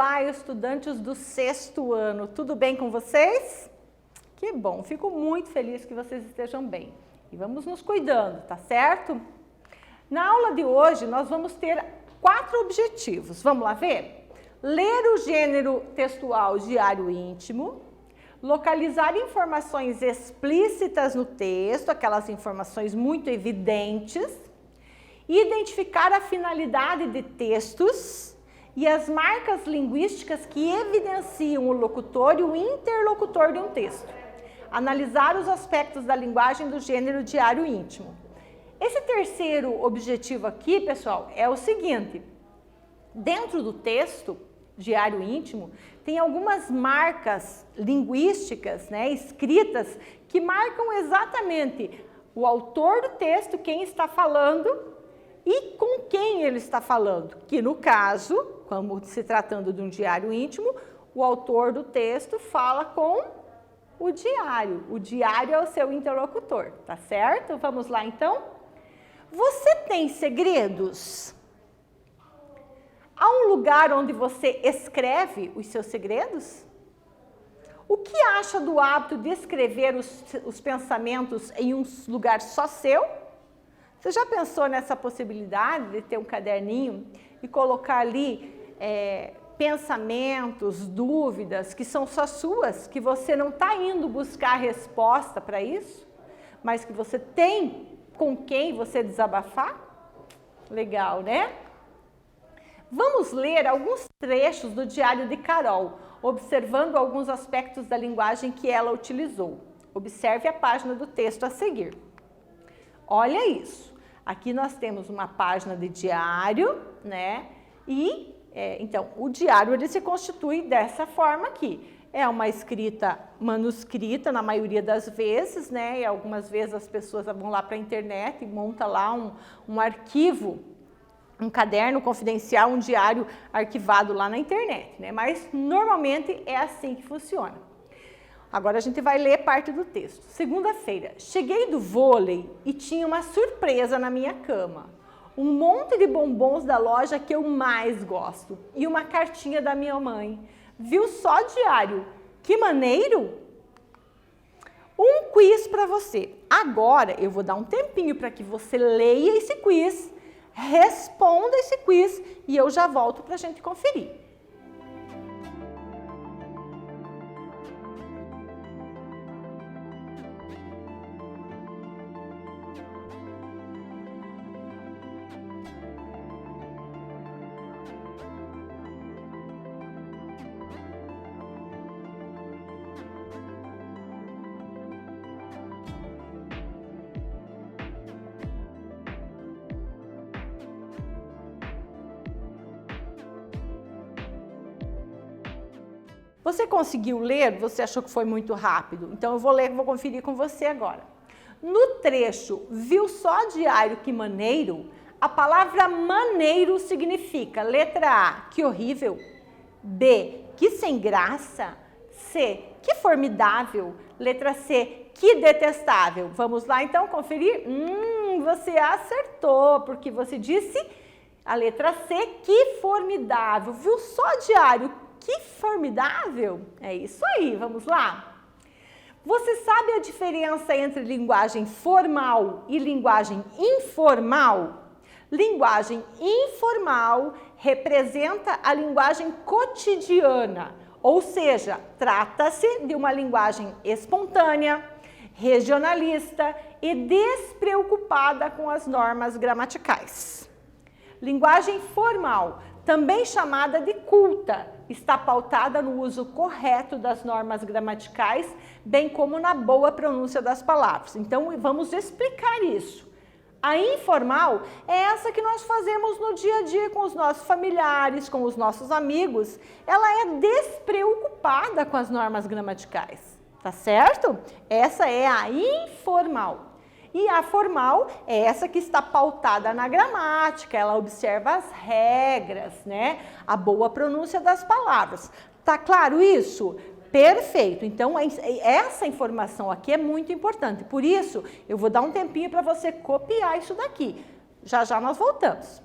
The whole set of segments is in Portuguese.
Olá, estudantes do 6º ano, tudo bem com vocês? Que bom, fico muito feliz que vocês estejam bem. E vamos nos cuidando, tá certo? Na aula de hoje, nós vamos ter 4 objetivos. Vamos lá ver? Ler o gênero textual diário íntimo, localizar informações explícitas no texto, aquelas informações muito evidentes, identificar a finalidade de textos e as marcas linguísticas que evidenciam o locutor e o interlocutor de um texto. Analisar os aspectos da linguagem do gênero diário íntimo. Esse terceiro objetivo aqui, pessoal, é o seguinte. Dentro do texto diário íntimo, tem algumas marcas linguísticas, escritas, que marcam exatamente o autor do texto, quem está falando e com quem ele está falando, que no caso, como se tratando de um diário íntimo, o autor do texto fala com o diário é o seu interlocutor, tá certo? Vamos lá então? Você tem segredos? Há um lugar onde você escreve os seus segredos? O que acha do hábito de escrever os pensamentos em um lugar só seu? Você já pensou nessa possibilidade de ter um caderninho e colocar ali pensamentos, dúvidas que são só suas, que você não está indo buscar resposta para isso, mas que você tem com quem você desabafar? Legal, né? Vamos ler alguns trechos do diário de Carol, observando alguns aspectos da linguagem que ela utilizou. Observe a página do texto a seguir. Olha isso. Aqui nós temos uma página de diário, então, o diário ele se constitui dessa forma aqui. É uma escrita manuscrita, na maioria das vezes, E algumas vezes as pessoas vão lá para a internet e montam lá um arquivo, um caderno confidencial, um diário arquivado lá na internet, Mas, normalmente, é assim que funciona. Agora, a gente vai ler parte do texto. Segunda-feira, cheguei do vôlei e tinha uma surpresa na minha cama. Um monte de bombons da loja que eu mais gosto e uma cartinha da minha mãe. Viu só, diário? Que maneiro! Um quiz para você. Agora, eu vou dar um tempinho para que você leia esse quiz, responda esse quiz e eu já volto para a gente conferir. Você conseguiu ler? Você achou que foi muito rápido? Então eu vou ler, vou conferir com você agora. No trecho, viu só, diário, que maneiro? A palavra maneiro significa, letra A, que horrível. B, que sem graça. C, que formidável. Letra C, que detestável. Vamos lá então conferir? Você acertou, porque você disse a letra C, que formidável. Viu só, diário? Que formidável! É isso aí, vamos lá? Você sabe a diferença entre linguagem formal e linguagem informal? Linguagem informal representa a linguagem cotidiana, ou seja, trata-se de uma linguagem espontânea, regionalista e despreocupada com as normas gramaticais. Linguagem formal, também chamada de culta, está pautada no uso correto das normas gramaticais, bem como na boa pronúncia das palavras. Então, vamos explicar isso. A informal é essa que nós fazemos no dia a dia com os nossos familiares, com os nossos amigos. Ela é despreocupada com as normas gramaticais, tá certo? Essa é a informal. E a formal é essa que está pautada na gramática, ela observa as regras, A boa pronúncia das palavras. Tá claro isso? Perfeito. Então, essa informação aqui é muito importante. Por isso, eu vou dar um tempinho para você copiar isso daqui. Já já nós voltamos.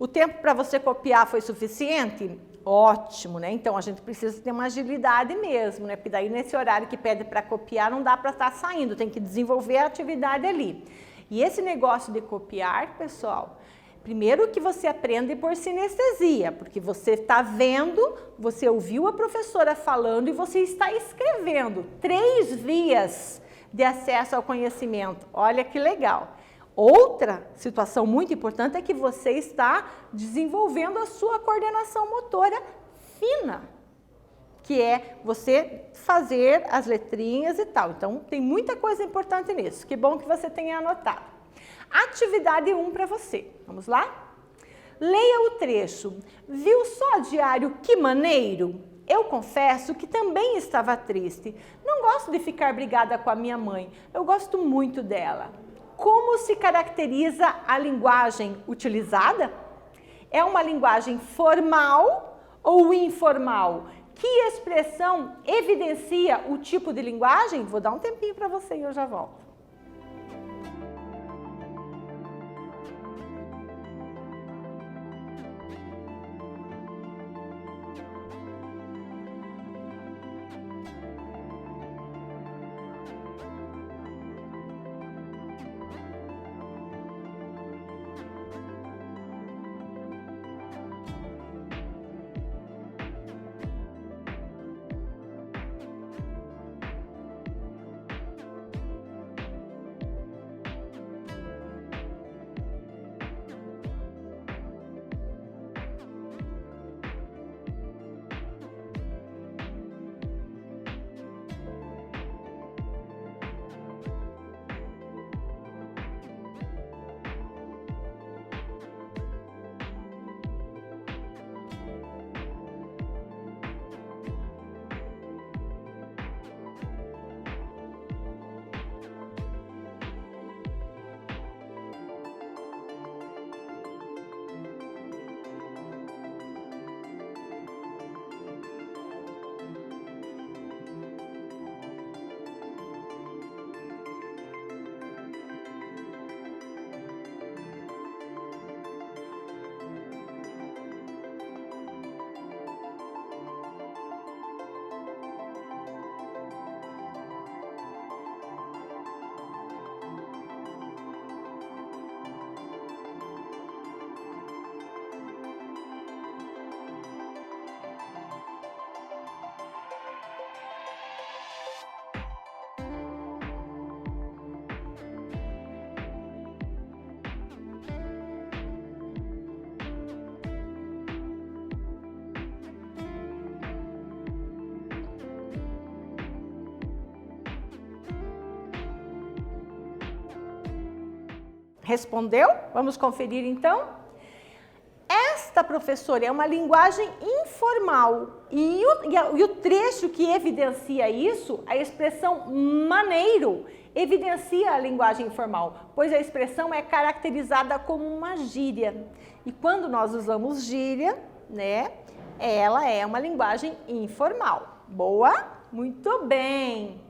O tempo para você copiar foi suficiente? Ótimo, né? Então a gente precisa ter uma agilidade mesmo, né? Porque daí nesse horário que pede para copiar não dá para estar saindo, tem que desenvolver a atividade ali. E esse negócio de copiar, pessoal, primeiro que você aprende por sinestesia, porque você está vendo, você ouviu a professora falando e você está escrevendo. 3 vias de acesso ao conhecimento. Olha que legal. Outra situação muito importante é que você está desenvolvendo a sua coordenação motora fina, que é você fazer as letrinhas e tal. Então, tem muita coisa importante nisso. Que bom que você tenha anotado. Atividade 1 para você. Vamos lá? Leia o trecho. Viu só, diário, que maneiro? Eu confesso que também estava triste. Não gosto de ficar brigada com a minha mãe. Eu gosto muito dela. Como se caracteriza a linguagem utilizada? É uma linguagem formal ou informal? Que expressão evidencia o tipo de linguagem? Vou dar um tempinho para você e eu já volto. Respondeu? Vamos conferir então? Esta, professora, é uma linguagem informal e o trecho que evidencia isso, a expressão maneiro, evidencia a linguagem informal, pois a expressão é caracterizada como uma gíria. E quando nós usamos gíria, né, ela é uma linguagem informal. Boa? Muito bem!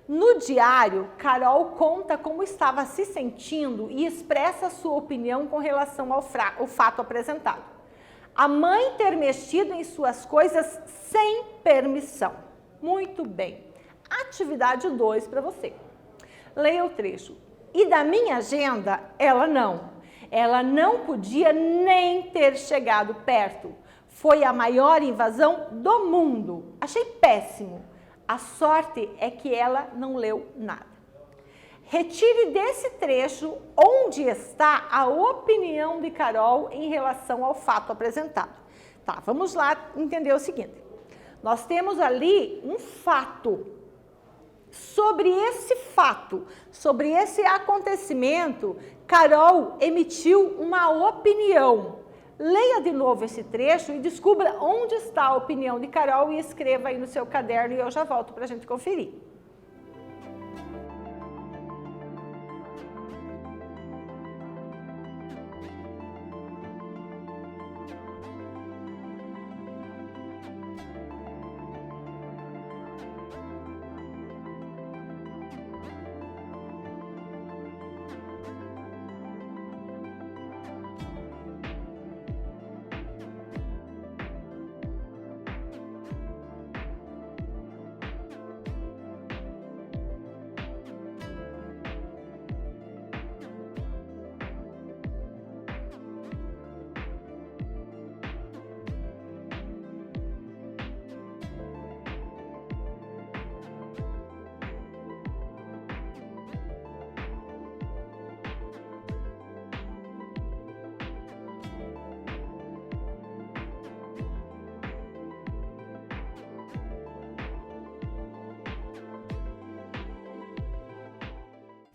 No diário, Carol conta como estava se sentindo e expressa sua opinião com relação ao fato apresentado. A mãe ter mexido em suas coisas sem permissão. Muito bem. Atividade 2 para você. Leia o trecho. E da minha agenda, ela não. Ela não podia nem ter chegado perto. Foi a maior invasão do mundo. Achei péssimo. A sorte é que ela não leu nada. Retire desse trecho onde está a opinião de Carol em relação ao fato apresentado. Tá, vamos lá entender o seguinte. Nós temos ali um fato. Sobre esse fato, sobre esse acontecimento, Carol emitiu uma opinião. Leia de novo esse trecho e descubra onde está a opinião de Carol e escreva aí no seu caderno e eu já volto para a gente conferir.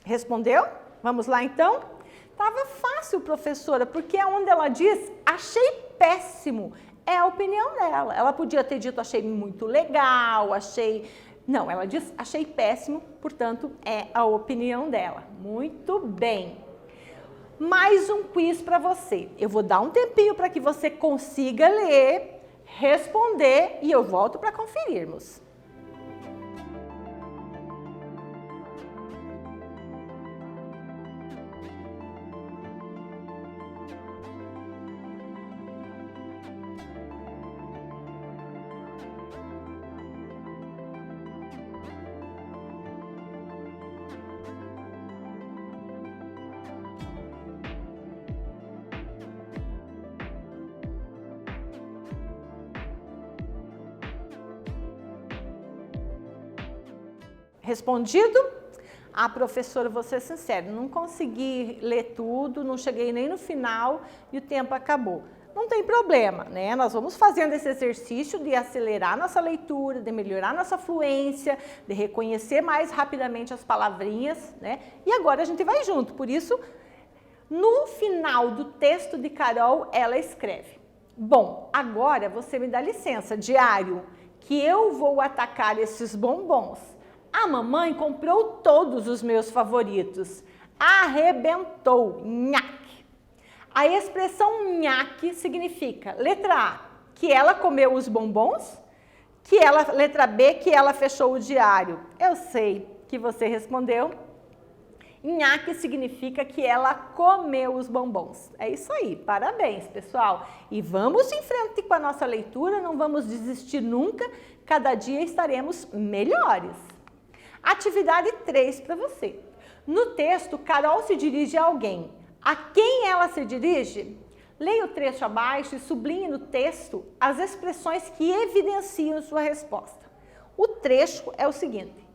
Respondeu? Vamos lá então? Tava fácil, professora, porque é onde ela diz, achei péssimo. É a opinião dela. Ela podia ter dito, achei muito legal, achei... Não, ela diz, achei péssimo, portanto, é a opinião dela. Muito bem. Mais um quiz para você. Eu vou dar um tempinho para que você consiga ler, responder e eu volto para conferirmos. Respondido? Ah, professora, vou ser sincera, não consegui ler tudo, não cheguei nem no final e o tempo acabou. Não tem problema, né? Nós vamos fazendo esse exercício de acelerar nossa leitura, de melhorar nossa fluência, de reconhecer mais rapidamente as palavrinhas, né? E agora a gente vai junto, por isso, no final do texto de Carol, ela escreve: bom, agora você me dá licença, diário, que eu vou atacar esses bombons. A mamãe comprou todos os meus favoritos. Arrebentou. Nhaque. A expressão nhaque significa, letra A, que ela comeu os bombons, letra B, que ela fechou o diário. Eu sei que você respondeu. Nhaque significa que ela comeu os bombons. É isso aí, parabéns, pessoal. E vamos em frente com a nossa leitura, não vamos desistir nunca. Cada dia estaremos melhores. Atividade 3 para você. No texto, Carol se dirige a alguém. A quem ela se dirige? Leia o trecho abaixo e sublinhe no texto as expressões que evidenciam sua resposta. O trecho é o seguinte: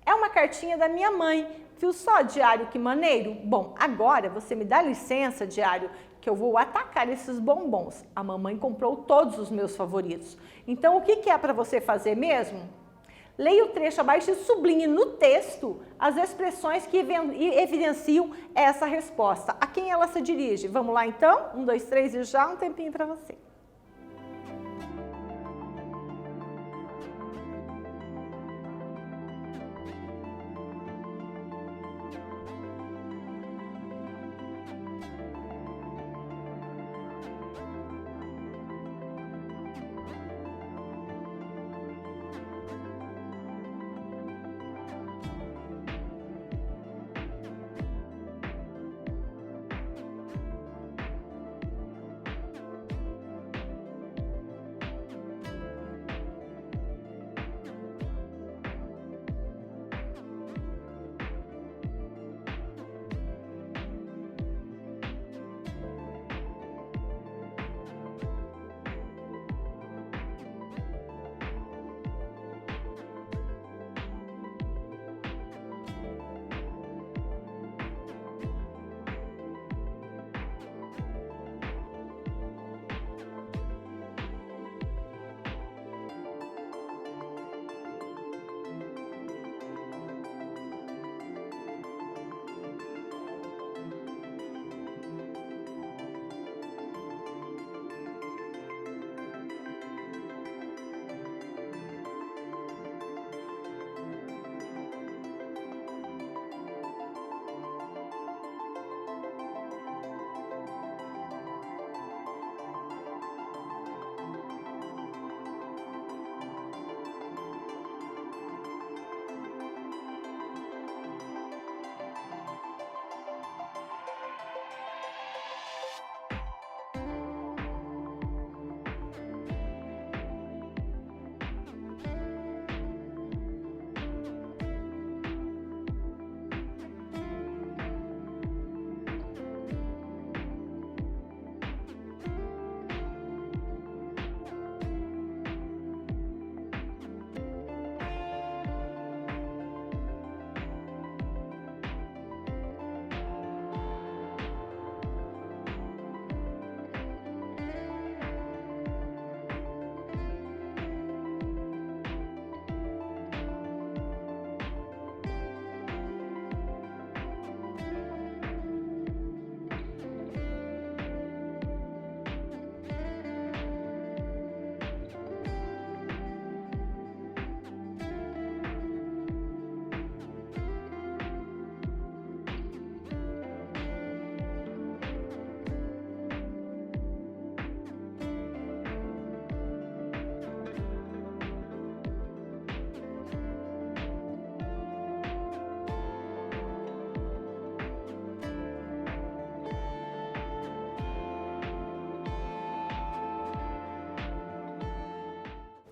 é uma cartinha da minha mãe. Viu só, diário, que maneiro? Bom, agora você me dá licença, diário, que eu vou atacar esses bombons. A mamãe comprou todos os meus favoritos. Então, o que é para você fazer mesmo? Leia o trecho abaixo e sublinhe no texto as expressões que evidenciam essa resposta. A quem ela se dirige? Vamos lá então? 1, 2, 3 e já um tempinho para você.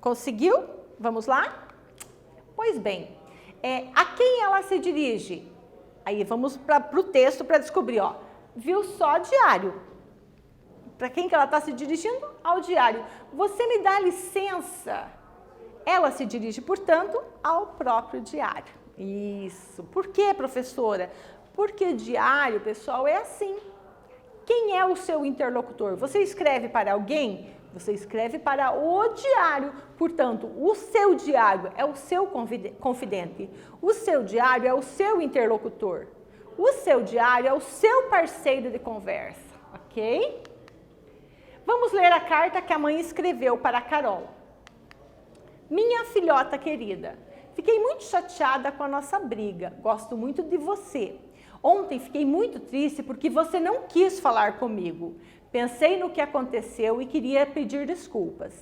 Conseguiu? Vamos lá? Pois bem, a quem ela se dirige? Aí vamos para o texto para descobrir, ó. Viu só diário. Para quem que ela está se dirigindo? Ao diário. Você me dá licença? Ela se dirige, portanto, ao próprio diário. Isso. Por quê, professora? Porque diário, pessoal, é assim. Quem é o seu interlocutor? Você escreve para alguém? Você escreve para o diário. Portanto, o seu diário é o seu confidente. O seu diário é o seu interlocutor. O seu diário é o seu parceiro de conversa, ok? Vamos ler a carta que a mãe escreveu para a Carol. Minha filhota querida, fiquei muito chateada com a nossa briga. Gosto muito de você. Ontem fiquei muito triste porque você não quis falar comigo. Pensei no que aconteceu e queria pedir desculpas.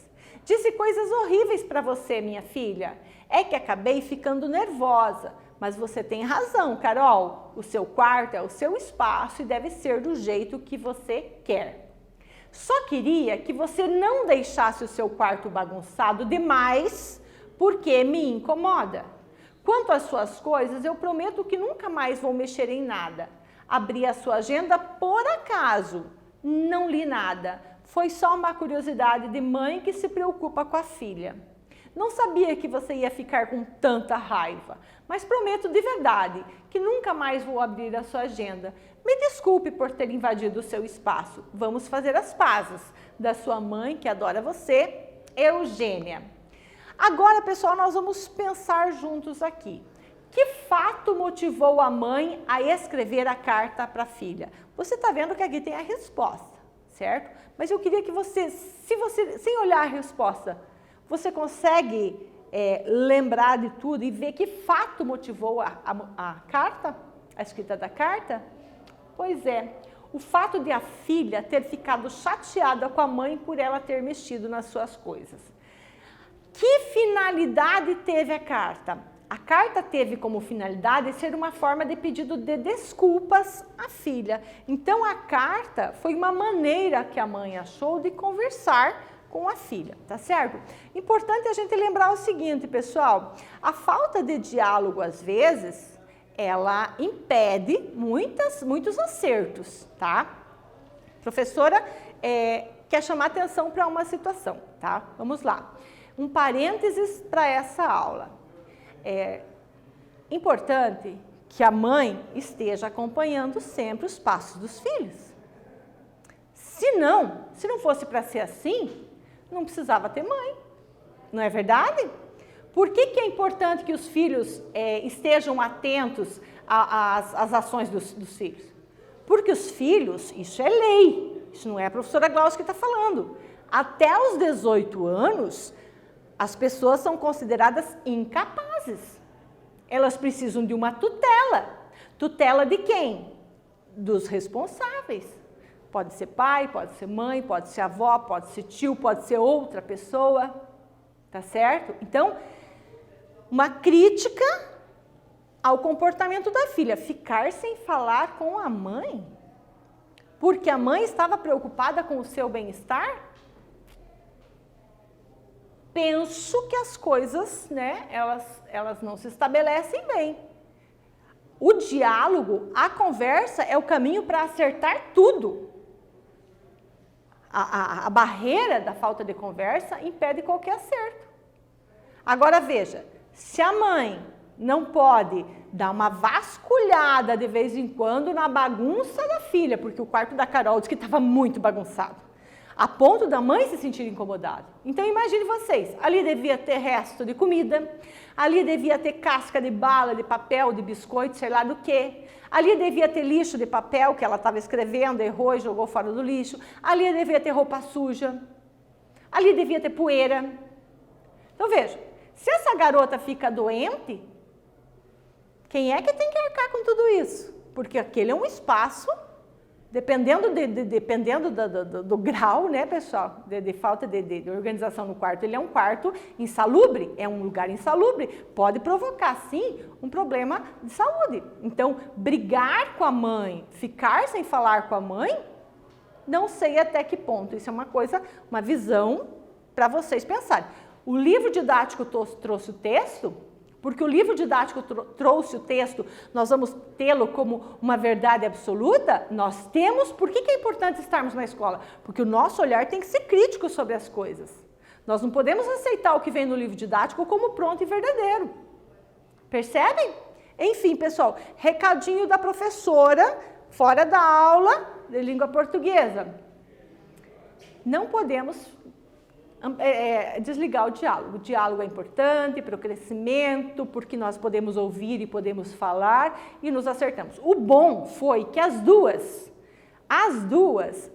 Disse coisas horríveis para você, minha filha. É que acabei ficando nervosa. Mas você tem razão, Carol. O seu quarto é o seu espaço e deve ser do jeito que você quer. Só queria que você não deixasse o seu quarto bagunçado demais, porque me incomoda. Quanto às suas coisas, eu prometo que nunca mais vou mexer em nada. Abri a sua agenda por acaso. Não li nada. Foi só uma curiosidade de mãe que se preocupa com a filha. Não sabia que você ia ficar com tanta raiva, mas prometo de verdade que nunca mais vou abrir a sua agenda. Me desculpe por ter invadido o seu espaço. Vamos fazer as pazes. Da sua mãe, que adora você, Eugênia. Agora, pessoal, nós vamos pensar juntos aqui. Que fato motivou a mãe a escrever a carta para a filha? Você está vendo que aqui tem a resposta, certo? Mas eu queria que você, sem olhar a resposta, você consegue lembrar de tudo e ver que fato motivou a carta, a escrita da carta? Pois é, o fato de a filha ter ficado chateada com a mãe por ela ter mexido nas suas coisas. Que finalidade teve a carta? A carta teve como finalidade ser uma forma de pedido de desculpas à filha. Então, a carta foi uma maneira que a mãe achou de conversar com a filha, tá certo? Importante a gente lembrar o seguinte, pessoal, a falta de diálogo, às vezes, ela impede muitos acertos, tá? Professora quer chamar atenção para uma situação, tá? Vamos lá. Um parênteses para essa aula. É importante que a mãe esteja acompanhando sempre os passos dos filhos. Se não fosse para ser assim, não precisava ter mãe, não é verdade? Por que é importante que os filhos estejam atentos às ações dos filhos? Porque os filhos, isso é lei, isso não é a professora Glaucia que está falando. Até os 18 anos, as pessoas são consideradas incapazes. Elas precisam de uma tutela. Tutela de quem? Dos responsáveis. Pode ser pai, pode ser mãe, pode ser avó, pode ser tio, pode ser outra pessoa. Tá certo? Então, uma crítica ao comportamento da filha. Ficar sem falar com a mãe? Porque a mãe estava preocupada com o seu bem-estar? Penso que as coisas, né, elas não se estabelecem bem. O diálogo, a conversa é o caminho para acertar tudo. A barreira da falta de conversa impede qualquer acerto. Agora veja, se a mãe não pode dar uma vasculhada de vez em quando na bagunça da filha, porque o quarto da Carol disse que estava muito bagunçado, a ponto da mãe se sentir incomodada. Então imagine vocês, ali devia ter resto de comida, ali devia ter casca de bala, de papel, de biscoito, sei lá do que. Ali devia ter lixo de papel que ela estava escrevendo, errou e jogou fora do lixo. Ali devia ter roupa suja. Ali devia ter poeira. Então veja, se essa garota fica doente, quem é que tem que arcar com tudo isso? Porque aquele é um espaço, dependendo do grau, né, pessoal, de falta de organização no quarto, ele é um quarto insalubre, é um lugar insalubre, pode provocar, sim, um problema de saúde. Então, brigar com a mãe, ficar sem falar com a mãe, não sei até que ponto. Isso é uma coisa, uma visão para vocês pensarem. O livro didático trouxe o texto, porque o livro didático trouxe o texto, nós vamos tê-lo como uma verdade absoluta? Nós temos. Por que é importante estarmos na escola? Porque o nosso olhar tem que ser crítico sobre as coisas. Nós não podemos aceitar o que vem no livro didático como pronto e verdadeiro. Percebem? Enfim, pessoal, recadinho da professora, fora da aula de língua portuguesa. Não podemos desligar o diálogo. O diálogo é importante para o crescimento, porque nós podemos ouvir e podemos falar e nos acertamos. O bom foi que as duas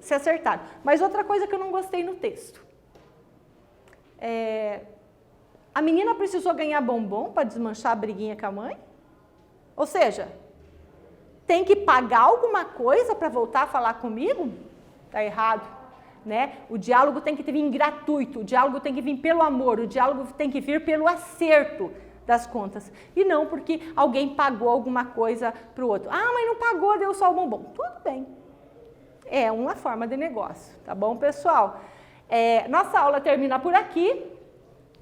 se acertaram. Mas outra coisa que eu não gostei no texto. A menina precisou ganhar bombom para desmanchar a briguinha com a mãe? Ou seja, tem que pagar alguma coisa para voltar a falar comigo? Está errado, né? O diálogo tem que vir gratuito, o diálogo tem que vir pelo amor, o diálogo tem que vir pelo acerto das contas. E não porque alguém pagou alguma coisa para o outro. Ah, mas não pagou, deu só o bombom. Tudo bem. É uma forma de negócio, tá bom, pessoal? Nossa aula termina por aqui.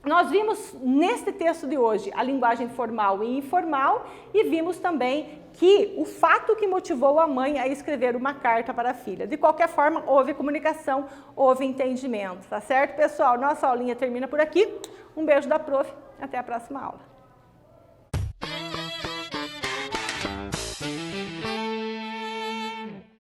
Nós vimos neste texto de hoje a linguagem formal e informal e vimos também que o fato que motivou a mãe a escrever uma carta para a filha. De qualquer forma, houve comunicação, houve entendimento, tá certo, pessoal? Nossa aulinha termina por aqui. Um beijo da prof, até a próxima aula.